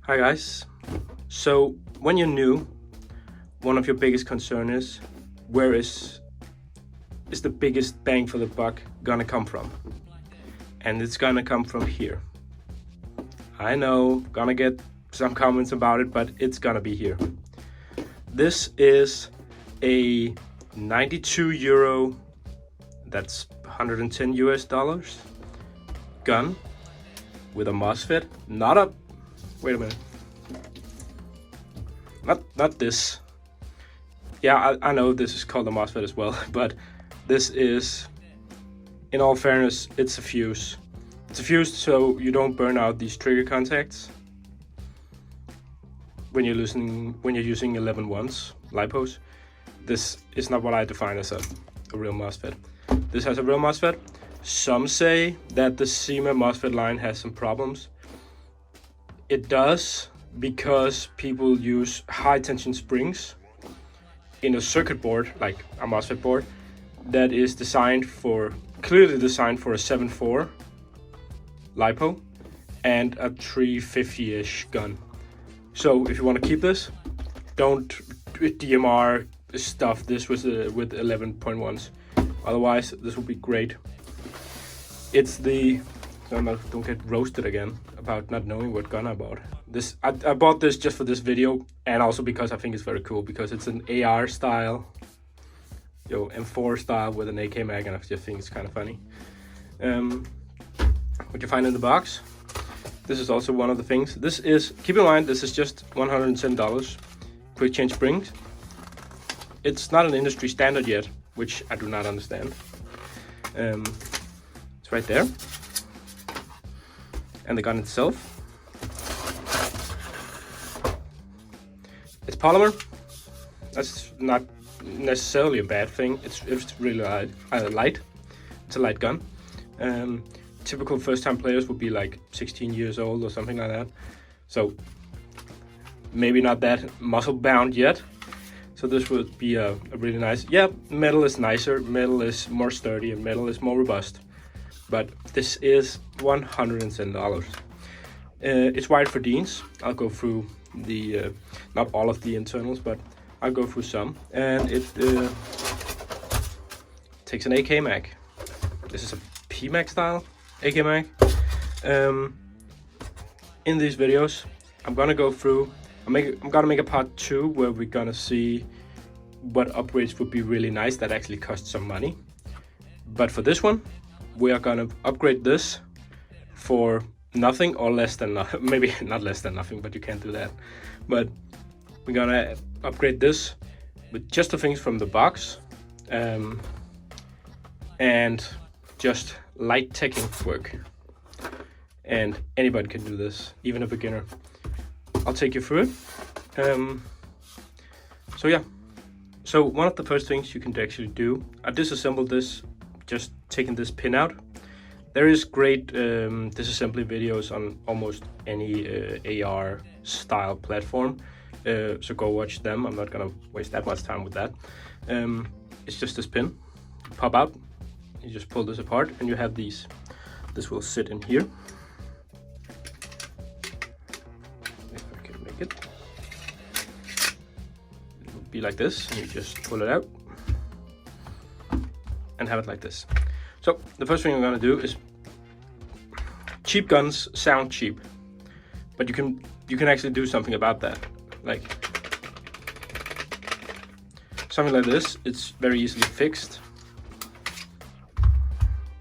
Hi guys. So when you're new, one of your biggest concern is where is the biggest bang for the buck gonna come from? And it's gonna come from here. I know, gonna get some comments about it, but it's gonna be here. This is a 92 euro, that's 110 US dollars, gun with a MOSFET, wait a minute. Not this. Yeah, I know this is called a MOSFET as well, but this is, in all fairness, it's a fuse. It's a fuse so you don't burn out these trigger contacts when you're using 11.1s LiPos. This is not what I define as a real MOSFET. This has a real MOSFET. Some say that the CYMA MOSFET line has some problems. It does, because people use high tension springs in a circuit board, like a MOSFET board, that is clearly designed for a 7.4 LiPo and a 350-ish gun. So if you want to keep this, don't DMR stuff this with 11.1s. Otherwise, this will be great. It's the, don't get roasted again about not knowing what gun I bought. I bought this just for this video, and also because I think it's very cool, because it's an AR style, M4 style with an AK mag, and I just think it's kind of funny. What you find in the box, this is also one of the things. This is, keep in mind, this is just $110, quick change springs. It's not an industry standard yet, which I do not understand. It's right there. And the gun itself. It's polymer. That's not necessarily a bad thing. It's really light. It's a light gun. Typical first-time players would be like 16 years old or something like that. So maybe not that muscle-bound yet. So this would be a really nice. Yeah, metal is nicer. Metal is more sturdy, and metal is more robust. But this is $110. It's wired for Deans. I'll go through the not all of the internals, but I'll go through some. And it takes an AK mag. This is a PMAG style AK mag. In these videos, I'm gonna go through. I'm gonna make a part 2 where we're gonna see what upgrades would be really nice that actually cost some money. But for this one, we are gonna upgrade this for nothing, or less than maybe not less than nothing, but you can't do that. But we're gonna upgrade this with just the things from the box, and just light teching work. And anybody can do this, even a beginner. I'll take you through it. So yeah, so one of the first things you can actually do, I disassembled this, just taking this pin out. There is great disassembly videos on almost any AR style platform, so go watch them. I'm not gonna waste that much time with that. It's just this pin, pop out, you just pull this apart, and you have these. This will sit in here. If I can make it. It will be like this, and you just pull it out and have it like this. So the first thing I'm gonna do is, cheap guns sound cheap, but you can actually do something about that. Like something like this, it's very easily fixed.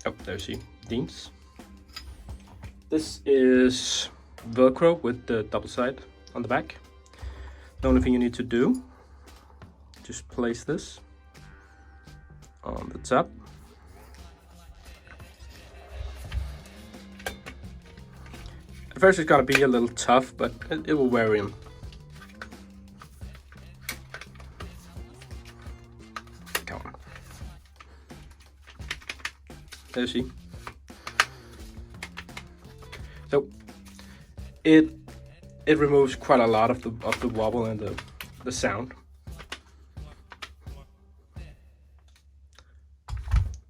Oh, there you see, Deans. This is Velcro with the double side on the back. The only thing you need to do, just place this on the top. At first it's gonna be a little tough, but it will wear in. Come on. There you see. So it removes quite a lot of the wobble and the sound.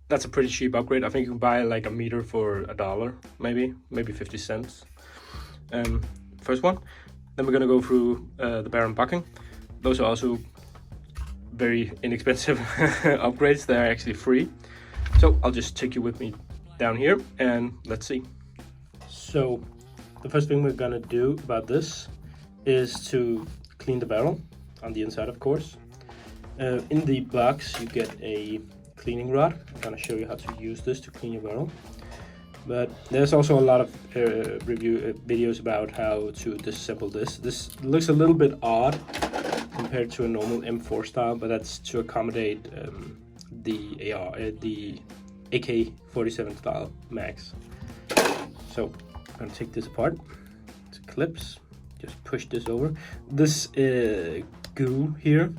That's a pretty cheap upgrade. I think you can buy like a meter for $1, maybe 50 cents. First one. Then we're gonna go through the barrel and bucking. Those are also very inexpensive upgrades. They're actually free. So I'll just take you with me down here and let's see. So the first thing we're gonna do about this is to clean the barrel on the inside, of course. In the box you get a cleaning rod. I'm gonna show you how to use this to clean your barrel. But there's also a lot of review videos about how to disassemble this. This looks a little bit odd compared to a normal M4 style, but that's to accommodate the AK-47 style mags. So I'm gonna take this apart. It's clips. Just push this over. This goo here,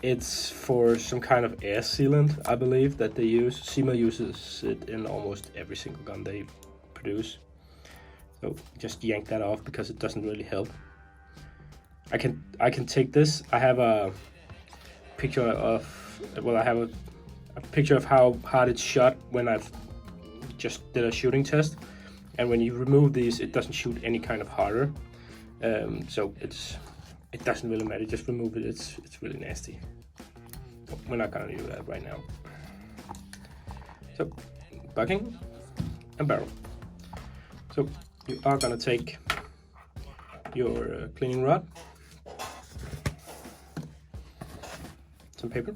it's for some kind of air sealant, I believe, that they use. CYMA uses it in almost every single gun they produce. So just yank that off because it doesn't really help. I can take this. I have a picture of, well, I have a picture of how hard it's shot when I've just did a shooting test. And when you remove these, it doesn't shoot any kind of harder. So it doesn't really matter. Just remove it. It's really nasty. But we're not gonna do that right now. So bucking and barrel. So you are gonna take your cleaning rod, some paper,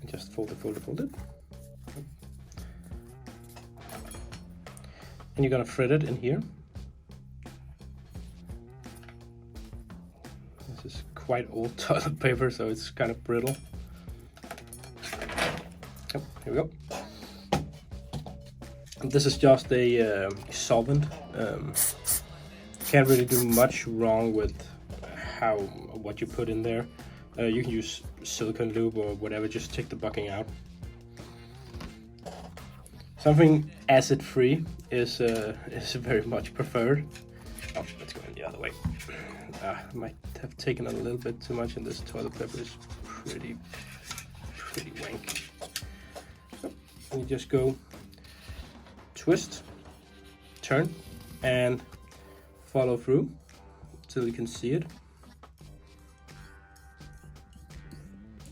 and just fold it. And you're gonna thread it in here. This is quite old toilet paper, so it's kind of brittle. Oh, here we go. This is just a solvent. Can't really do much wrong with what you put in there. You can use silicone lube or whatever. Just take the bucking out. Something acid-free is very much preferred. Oh, let's go in the other way. I might have taken a little bit too much, and this toilet paper is pretty wank. So you just go twist, turn, and follow through till you can see it.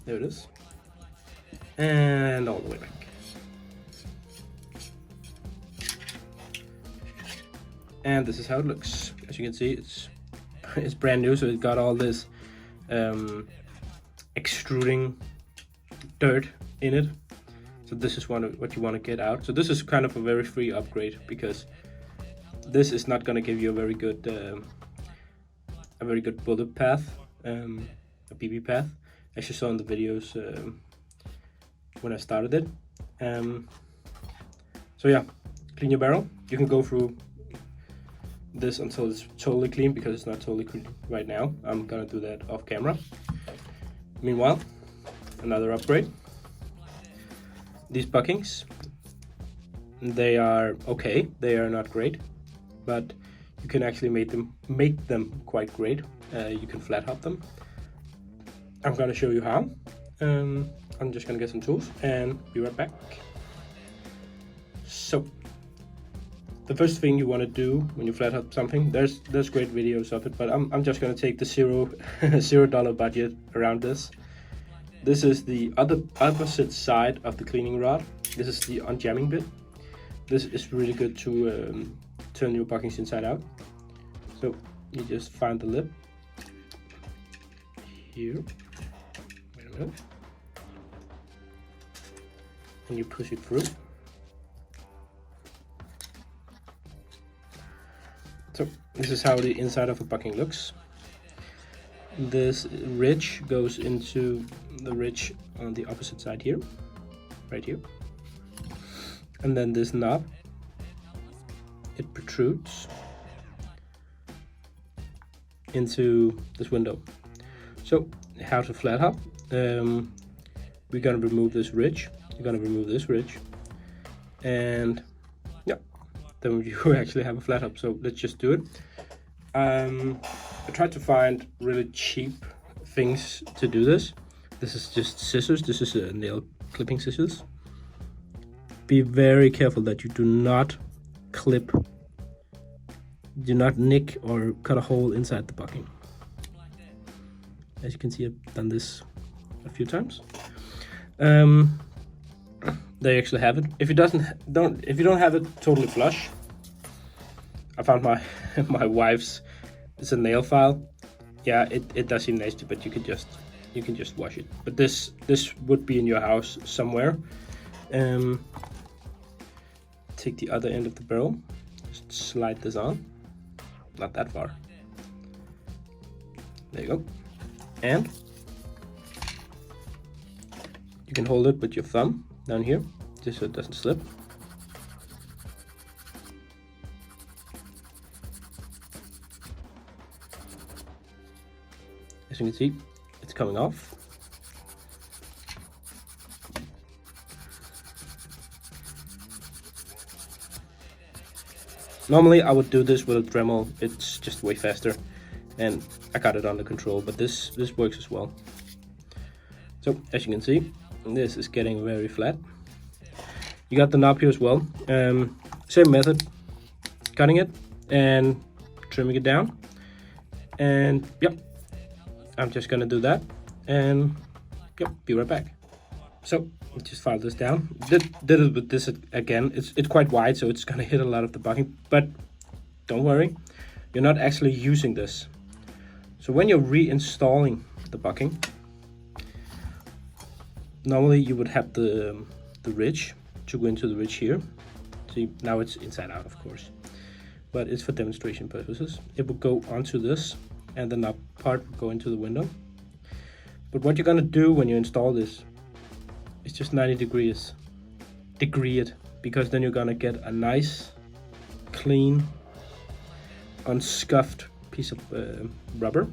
There it is, and all the way back. And this is how it looks. As you can see, it's brand new, so it got all this extruding dirt in it. So this is what you want to get out. So this is kind of a very free upgrade because this is not going to give you a very good bullet path, a BB path, as you saw in the videos when I started it. So yeah, clean your barrel. You can go through this until it's totally clean because it's not totally clean right now. I'm gonna do that off camera. Meanwhile, another upgrade. These buckings, they are okay. They are not great, but you can actually make them quite great. You can flat top them. I'm gonna show you how. I'm just gonna get some tools and be right back. So the first thing you want to do when you flat top something, there's great videos of it, but I'm just gonna take the $0 budget around this. This is the opposite side of the cleaning rod. This is the unjamming bit. This is really good to turn your buckings inside out. So you just find the lip here. Wait a minute. And you push it through. So this is how the inside of a bucking looks. This ridge goes into the ridge on the opposite side here, right here. And then this knob, it protrudes into this window. So how to flat top? We're gonna remove this ridge. You're gonna remove this ridge, and yeah, then you actually have a flat top. So let's just do it. I tried to find really cheap things to do this. This is just scissors. This is nail clipping scissors. be very careful that you do not clip, do not nick or cut a hole inside the bucking. As you can see, I've done this a few times. There you actually have it. If you don't have it totally flush, I found my my wife's. It's a nail file. Yeah, it does seem nasty, but you can just wash it. But this would be in your house somewhere. Take the other end of the barrel. Just slide this on. Not that far. There you go. And you can hold it with your thumb down here, just so it doesn't slip. As you can see, it's coming off. Normally I would do this with a Dremel, it's just way faster, and I got it under control, but this works as well. So as you can see, this is getting very flat. You got the knob here as well. Same method, cutting it and trimming it down. And yep, I'm just gonna do that, and yep, be right back. So just file this down. Did it with this again. It's quite wide, so it's gonna hit a lot of the bucking, but don't worry, you're not actually using this. So when you're reinstalling the bucking, normally you would have the ridge to go into the ridge here. See, now it's inside out, of course, but it's for demonstration purposes. It will go onto this, and the knob part will go into the window. But what you're gonna do when you install this is just 90 degrees, degree it, because then you're gonna get a nice, clean, unscuffed piece of rubber.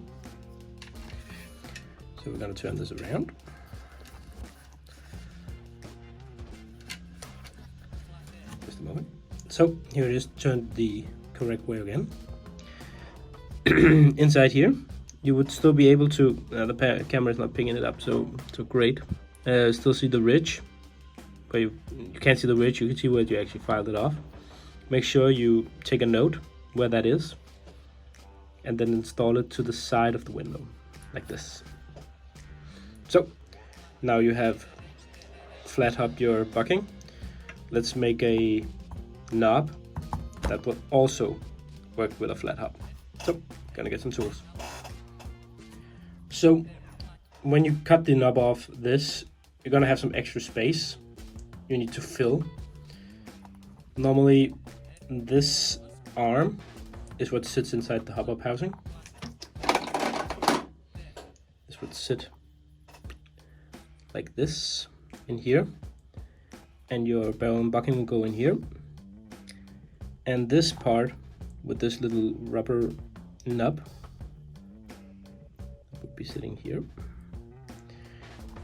So we're gonna turn this around. Just a moment. So here it is, turned the correct way again. Inside here, you would still be able to, the camera is not picking it up, so great. Still see the ridge, but you can't see the ridge, you can see where you actually filed it off. Make sure you take a note where that is, and then install it to the side of the window, like this. So, now you have flat up your bucking. Let's make a knob that will also work with a flat hub. So, gonna get some tools. So, when you cut the knob off this, you're gonna have some extra space you need to fill. Normally, this arm is what sits inside the hub-up housing. This would sit like this in here, and your barrel and bucking will go in here. And this part with this little rubber nub would be sitting here,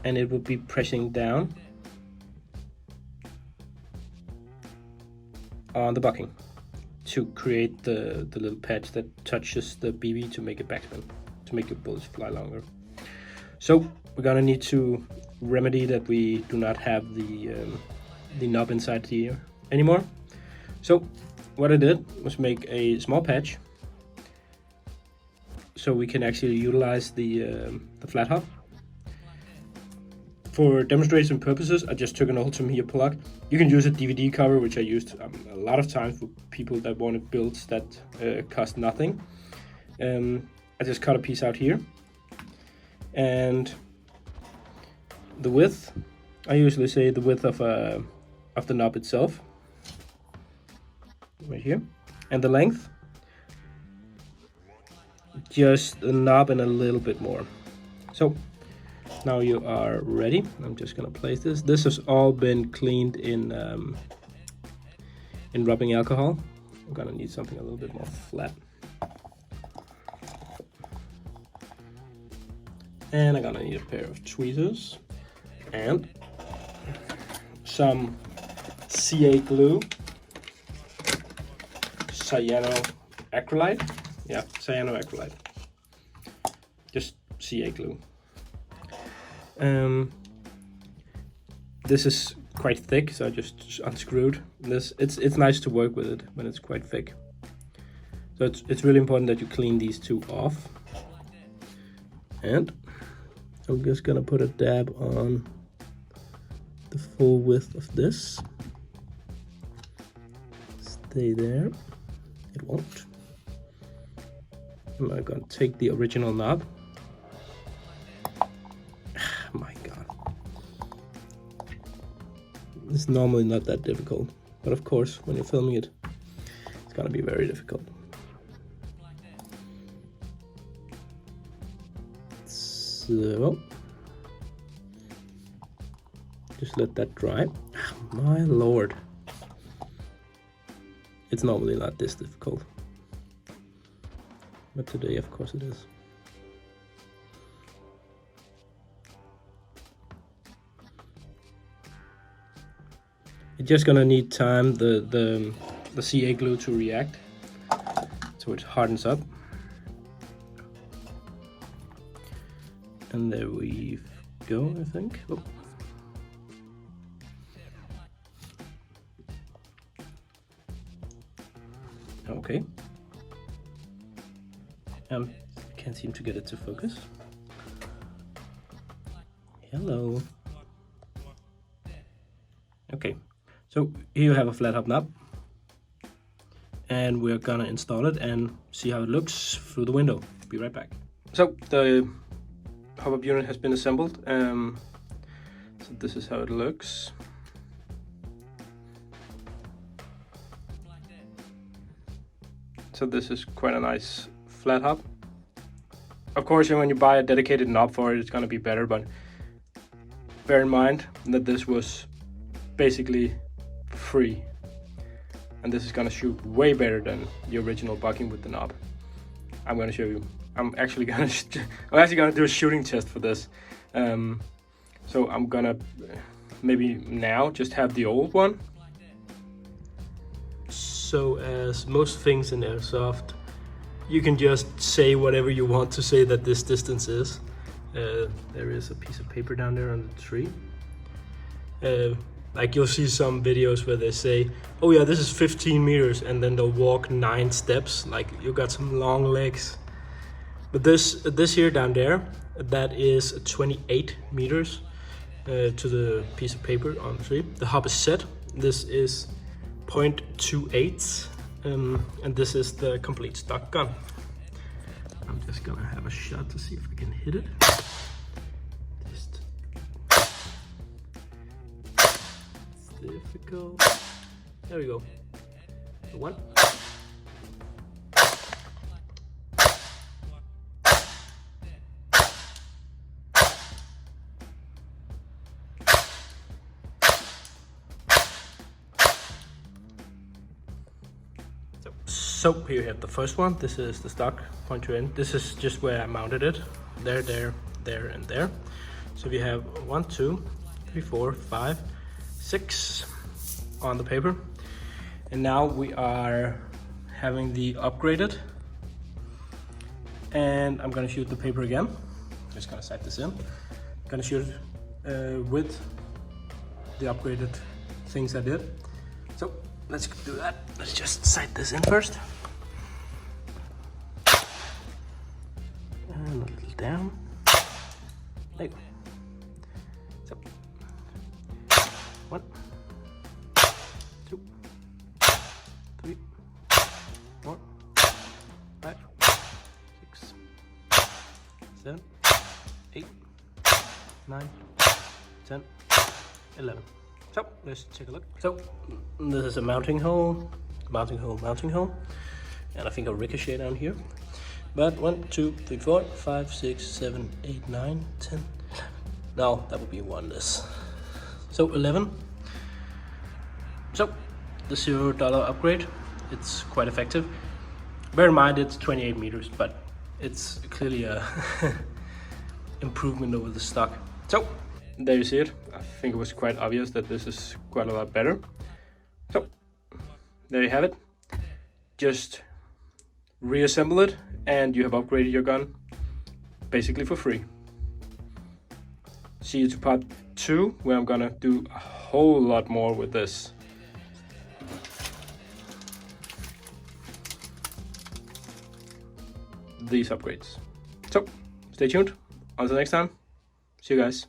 and it would be pressing down on the bucking to create the little patch that touches the BB to make it backspin, to make your bullets fly longer. So we're gonna need to remedy that we do not have the knob inside here anymore. So what I did was make a small patch so we can actually utilize the flat hub. For demonstration purposes, I just took an old Tamiya plug. You can use a DVD cover, which I used a lot of times for people that wanted builds that cost nothing. I just cut a piece out here, and the width, I usually say the width of the knob itself, right here, and the length, just the knob and a little bit more. So now you are ready. I'm just gonna place this. This has all been cleaned in rubbing alcohol. I'm gonna need something a little bit more flat. And I'm gonna need a pair of tweezers and some CA glue, cyanoacrylate. Yeah, cyanoacrylate. Just CA glue. This is quite thick, so I just unscrewed this. It's nice to work with it when it's quite thick. So it's really important that you clean these two off. And I'm just gonna put a dab on the full width of this. Stay there. It won't. I'm gonna take the original knob. My God. It's normally not that difficult, but of course, when you're filming it, it's gonna be very difficult. So, just let that dry. My Lord. It's normally not this difficult, but today, of course, it is. You're just gonna need time the CA glue to react, so it hardens up. And there we go, I think. Oh. Okay. Can't seem to get it to focus. Hello. Okay, so here you have a flat hub knob, and we're gonna install it and see how it looks through the window. Be right back. So the hub unit has been assembled. So this is how it looks. So this is quite a nice flat hub. Of course, when you buy a dedicated knob for it, it's gonna be better, but bear in mind that this was basically free. And this is gonna shoot way better than the original bucking with the knob. I'm gonna show you. I'm actually gonna do a shooting test for this. So I'm gonna maybe now just have the old one. So as most things in Airsoft, you can just say whatever you want to say that this distance is. There is a piece of paper down there on the tree. Like you'll see some videos where they say, oh yeah, this is 15 meters, and then they'll walk 9 steps, like you got some long legs. But this here down there, that is 28 meters to the piece of paper on the tree. The hub is set. This is 0.28, and this is the complete stock gun. I'm just gonna have a shot to see if I can hit it. Just it's difficult. There we go. The one. So here you have the first one. This is the stock .2N. This is just where I mounted it. There, there, there, and there. So we have 1, 2, 3, 4, 5, 6 on the paper. And now we are having the upgraded. And I'm gonna shoot the paper again. Just gonna sight this in. Gonna shoot with the upgraded things I did. So let's do that. Let's just sight this in first. And a little down. There you go. So 1, 2, 3, 4, 5, 6, 7, 8, 9, 10, 11. So let's take a look. So this is a mounting hole, and I think a ricochet down here. But 1, 2, 3, 4, 5, 6, 7, 8, 9, 10. No, that would be 1 less. So 11. So the $0 upgrade, it's quite effective. Bear in mind it's 28 meters, but it's clearly a improvement over the stock. So there you see it. I think it was quite obvious that this is quite a lot better. So there you have it. Just reassemble it and you have upgraded your gun basically for free. see you to part 2, where I'm gonna do a whole lot more with this. These upgrades. So, stay tuned. Until next time, see you guys.